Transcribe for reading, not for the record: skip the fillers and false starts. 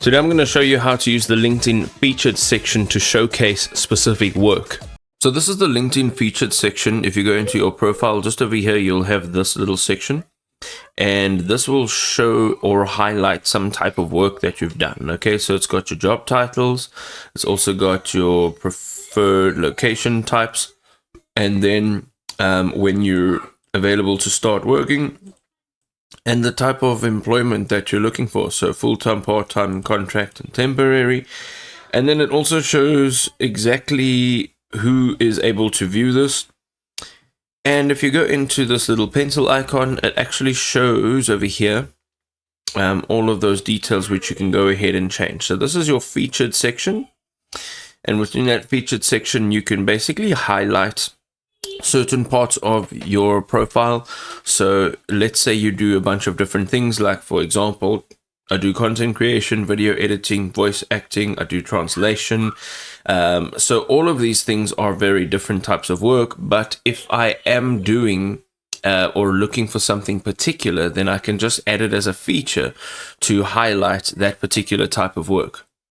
Today I'm going to show you how to use the LinkedIn featured section to showcase specific work. So this is the LinkedIn featured section. If you go into your profile, just over here, you'll have this little section. And this will show or highlight some type of work that you've done. Okay, so it's got your job titles. It's also got your preferred location types. And then when you're available to start working, and the type of employment that you're looking for. So full-time, part-time, contract, and temporary. And then it also shows exactly who is able to view this. And if you go into this little pencil icon, it actually shows over here all of those details which you can go ahead and change. So this is your featured section. And within that featured section, you can basically highlight certain parts of your profile. So let's say you do a bunch of different things, like for example, I do content creation, video editing, voice acting, I do translation. So all of these things are very different types of work, but if I am doing or looking for something particular, then I can just add it as a feature to highlight that particular type of work.